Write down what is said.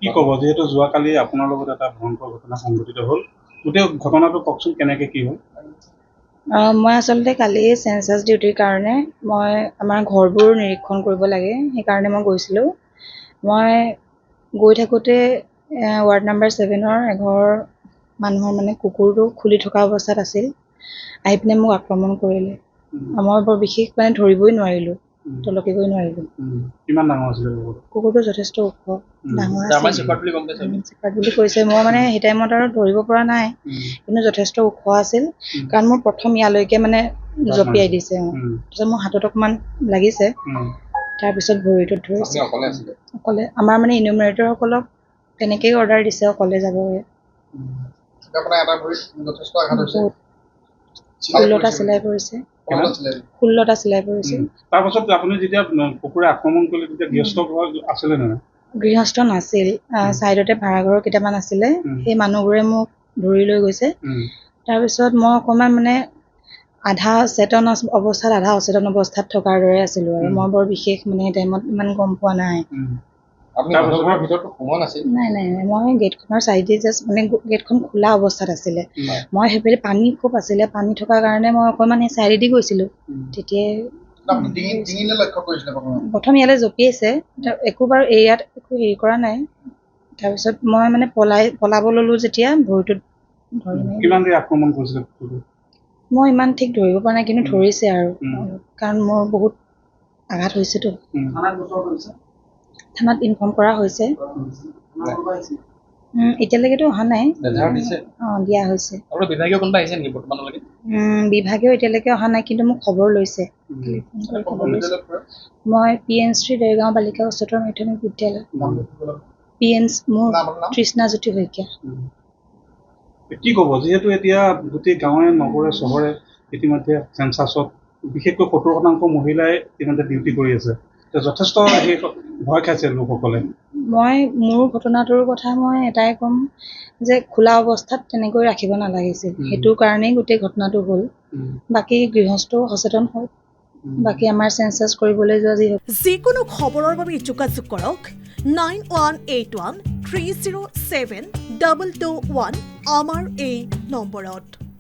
কি ক'ব যেহেতু যোৱাকালি আপোনাৰ লগত এটা ভয়ংকৰ ঘটনা সংঘটিত হ'ল গোটেই ঘটনাটো কওকচোন কেনেকৈ কি হ'ল মই আচলতে কালি চেঞ্চাছ ডিউটিৰ কাৰণে মই আমাৰ ঘৰবোৰ নিৰীক্ষণ কৰিব লাগে সেইকাৰণে মই গৈছিলোঁ মই গৈ থাকোঁতে ৱাৰ্ড নাম্বাৰ 7ৰ এঘৰ মানুহৰ মানে কুকুৰটো খুলি থকা অৱস্থাত আছিল আহি পিনে মোক আক্ৰমণ কৰিলে মই বৰ বিশেষ মানে ধৰিবই নোৱাৰিলোঁ তলকিবই নোৱাৰিলোঁ কিমান ডাঙৰ আছিলে কুকুৰটো যথেষ্ট ওখ ডাঙৰ চিকাৰ্ট বুলি কৈছে মই মানে সেই টাইমত আৰু ধৰিব পৰা নাই কিন্তু যথেষ্ট ওখ আছিল কাৰণ মোৰ প্ৰথম ইয়ালৈকে মানে জঁপিয়াই দিছে তাৰপিছত মোৰ হাতত অকণমান লাগিছে তাৰপিছত ভৰিটোত ধৰিছে অকলে আমাৰ মানে ইনুমাৰেটৰসকলক তেনেকেই অৰ্ডাৰ দিছে অকলে যাবগৈ 16টা চিলাই পৰিছে 16টা চিলাই পৰিছে তাৰপাছত আপুনি যেতিয়া কুকুৰে আক্ৰমণ কৰিলে তেতিয়া গৃহস্থ আছিলে নে গৃহস্থ নাছিল ছাইডতে ভাড়াঘৰৰ কেইটামান আছিলে সেই মানুহবোৰে মোক ধৰি লৈ গৈছে তাৰপিছত মই অকণমান মানে আধা অচেতন অৱস্থাত থকাৰ দৰে আছিলোঁ আৰু মই বৰ বিশেষ মানে সেই টাইমত ইমান গম পোৱা নাই নাই মই গেটখনৰ চাইডে জাষ্ট মানে গেটখন খোলা অৱস্থাত আছিলে মই সেইফালে পানী খুব আছিলে পানী থকাৰ কাৰণে মই অকণমান সেই চাইডেদি গৈছিলোঁ তেতিয়াই প্ৰথম ইয়ালৈ জঁপিয়াইছে একো বাৰু ইয়াত একো হেৰি কৰা নাই তাৰপিছত মই মানে পলাব ল'লোঁ যেতিয়া ভৰিটোত মই ইমান ঠিক ধৰিব পৰা নাই কিন্তু ধৰিছে আৰু কাৰণ মোৰ বহুত আঘাত হৈছেতো থানাত ইনফৰ্ম কৰা হৈছে এতিয়ালৈকেতো অহা নাই দিয়া হৈছে বিভাগেও এতিয়ালৈকে অহা নাই কিন্তু মোক খবৰ লৈছে মই PN3 দেৰগাঁও বালিকা উচ্চতৰ মাধ্যমিক বিদ্যালয় মোৰ তৃষ্ণাজ্যোতি শইকীয়া কি ক'ব যিহেতু এতিয়া গোটেই গাঁৱে নগৰে চহৰে ইতিমধ্যে চেঞ্চাছত বিশেষকৈ 70% মহিলাই ইতিমধ্যে ডিউটি কৰি আছে যথেষ্ট ভয় খাইছে লোকসকলে মই মোৰ ঘটনাটোৰ কথা মই এটাই ক'ম যে খোলা অৱস্থাত তেনেকৈ ৰাখিব নালাগিছিল সেইটোৰ কাৰণেই গোটেই ঘটনাটো হ'ল বাকী গৃহস্থও সচেতন হ'ল বাকী আমাৰ চেঞ্চাছ কৰিবলৈ যোৱা যিকোনো খবৰৰ বাবে যোগাযোগ কৰক 9181 307 221 আমাৰ এই নম্বৰত।